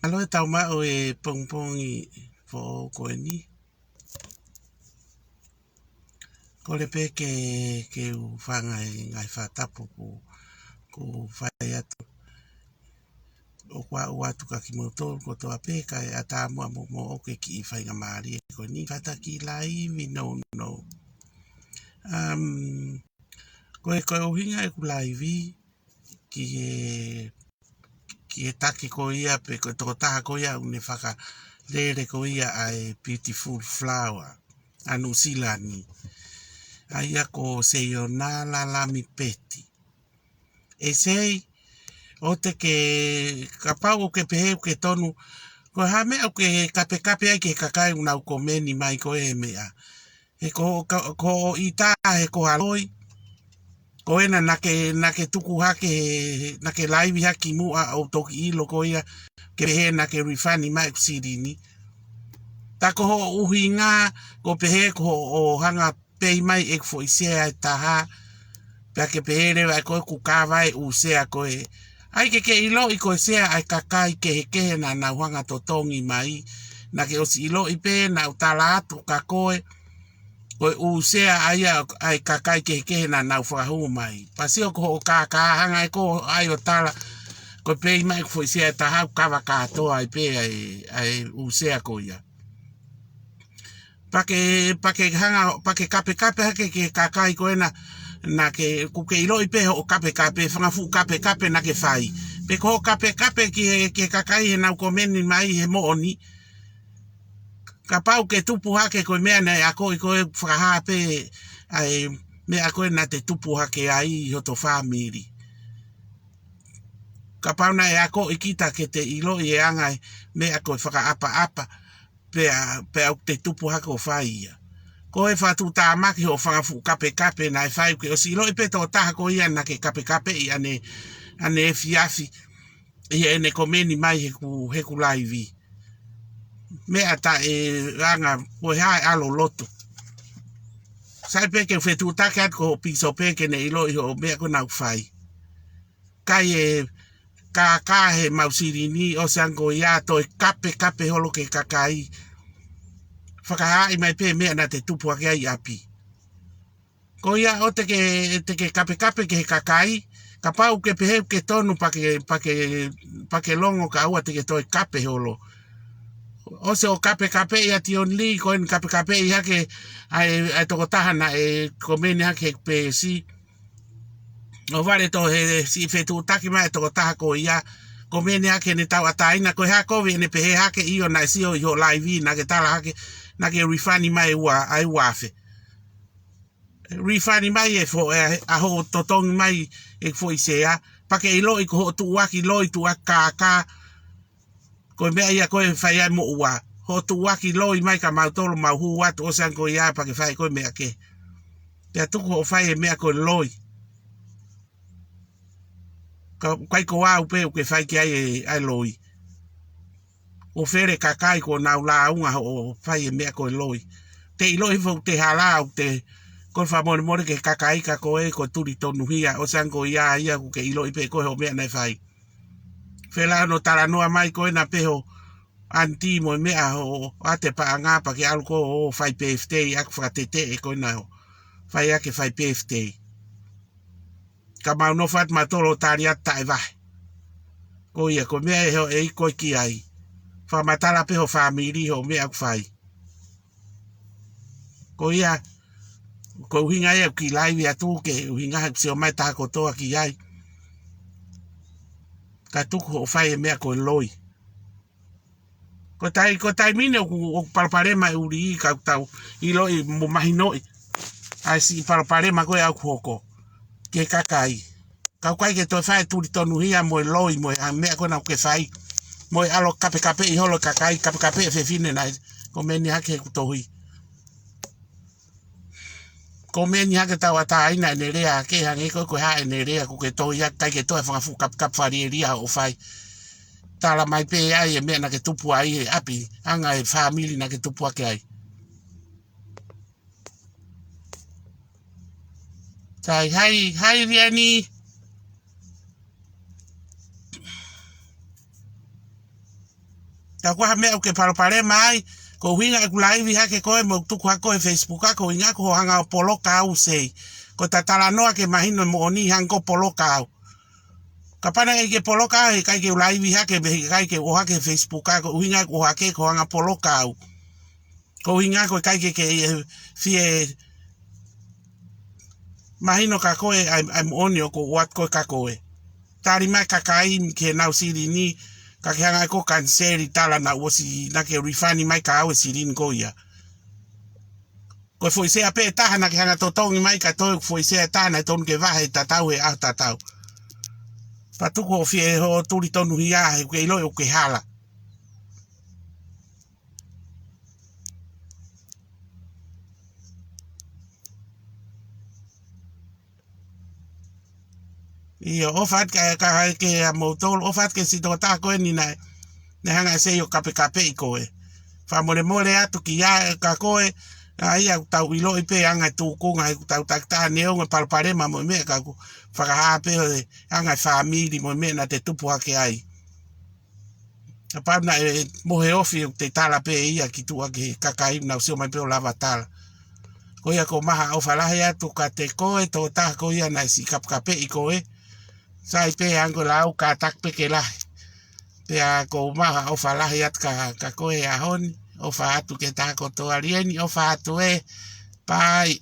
Alo e tau mai o e pongpongi fo koe ni. Ko le pe ke u whanga e ngai whatapu ko whai atu. O kwa ua tuka ki moto ko toa pe ka e ata mua mo o ke ki i whainga maari e koe ni whata ki lai mi no no. Koe uhinga e ku lai vi ki e take ko ia pe ko toko taha ko ia une whaka lere ko ia ai beautiful flower anu silani. Aia ko Sayonara Lami Peti. E sei, o te ke kapau o ke pehe ke tonu, ko ha mea o ke kape ai ke kakai unau ko meni mai ko e mea. E ko i tā he ko haloi, ko ena nake tuku hake, nake laivi haki mua o toki ilo ko ia, ke pehe nake rifani mai kusirini. Ta ko ho uhi ngā, ko pehe ko o hanga pei mai e fo isea e taha, pea ke pehere vai koe ku kāwai u sea koe. Ai ke ilo i koe sea ai kakai ke na nauhanga to tongi mai, na ke osi ilo i pe na utala atu ka koe, koe u sea ai kakai ke na nauwhahu mai. Pasio ko o hanga e ko ai o tala, koe pei mai fo isea e taha kawa katoa i pe ai u sea koe ia. Pake kape hake ke kakai koe na ke kuke ilo i pe o kape whangafu kape na ke whai. Pe ko kape ke kakai he nau komeni mai he mooni. Ka pau ke tupu hake koe mea na e ako i koe whakaha pe ai mea koe na te tupu hake ai i hoto whamiri. Ka pau na e ako i kita ke te ilo i e angai mea koe whakaapa pe au te tupu hake o whai ia. Ko e whatu tā maki ho whangafu kape na e whai ke o si ilo i pe tō taha ko ia na ke kape i ane e fiafi i ene komeni mai he ku laivi. Mea ta e ranga koe hae alo loto. Sai pe ke whetu take at ko piso pe ke ne ilo i ho mea ko nau whai. Kai e ka he mausiri ni o sango ia to e kape holo ke kakai. Whakaha i mai pe mea na te tupu ake ai api. Ko ia o te ke kape ke he kakai, ka pau ke pehe ke tonu pake longo ka ua te ke toi kape holo. O se o kape ia ti on li, ko en kape i hake ai toko tahana e komeni hake pe si. O vare to he si fetu taki mai toko taha ko ia, komeni hake ne tau ataina, ko hea kovi ne pehe hake i o na si o i ho laivi, na ke tala hake, na ke rifani mai ai wafe. Rifani mai e fo a ho totongi mai e fo i sea, pake i lo i ko ho tu waki lo i tu ka ko mea ia koe whai ai mo ua. Ho tu waki lo i mai ka mautolo mauhu watu o san ko ia pake whai koe mea ke. Pea tuku ho whai e mea koe loi. Kai ko au pe o ke whai ki ai loi. O fere kakai ko nau la unga o whai e mea koe loi. Te ilo i fo te hala au te koe whamore ke kakai ka koe ko turi tonu hia o san ko ia ku ke ilo i pe koe ho mea nei whai. Whela no tala noa mai koe na peho anti mo mea o ate pa ngā pa ke aluko o whai PFT ak whakatete e koe na ho. Whai ake whai PFT. Ka mau no what matoro tari ata e vahe. Ko ia ko mea e ho e koe ki ai. Whamatala peho whamiri ho mea ak whai. Ko ia ko uhinga e ki laivi atu ke uhinga si o mai taha kotoa ki ai. Ka tuku ho whai e mea koe loi. Ko tai mine o parparema e uri i kau tau i lo i mo mahinoi. Ai si parparema koe au kuhoko. Ke kakai. Kau kai ke toi whae turi tonu hia mo e loi mo e mea koe nau ke whai. Mo e alo kape i holo kakai kape e whewhine nai. Ko meni hake he kutohui. Ko meni hake tau ata aina e nerea ke hange koe hae nerea ku ke toi hake kai ke toi whangafu kap whari e ria o whai. Tala mai pe ai e mea na ke tupu ai e api, anga e whamili na ke tupu ake ai. Tai hai riani. Ta kwa me o ke pare mai ko winga ku live ha ke ko mo tu kwa ko Facebook ko winga ko hanga poloka u sei ko tatala noa ke mahino mo ni hango poloka kapana ke poloka e kai ke live ha ke be kai ke o ha ke Facebook ko winga ko ha ke ko hanga poloka ko winga ko kai ke fie mahino ka ko I'm on yo ko wat ko ka ko tari mai kakai ke nau siri ni ka ke hanga ko cancel tala na wosi na ke refund mai ka o siri ko ya ko foi se ape ta na ke hanga to tongi mai ka to foi se ta na ton ke va he tatau e a tatau patu ko fie ho turi tonu hia he ke lo o ke hala io ofat ka ke motol ofat ke si to ta ko ni na ne hanga se yo kape ko e fa mole atu ki ya ka ko e ai au tau ilo i pe anga tu ko ngai tau takta ne o palpare ma mo me ka ku fa ha pe de anga family mo me na te tupu ke ai apa na mo he ofi te tala pe ia ki tu ke kakai na se mai pe lava tala ko ia ko maha o fala ya tu ka te ko e to ta ko ia na si kap kape ko e sai pe ango la o ka tak pe ke la pe a ko maha o fala ya ka ko e a hon o fa tu ke ta ko to alieni o fa tu e pai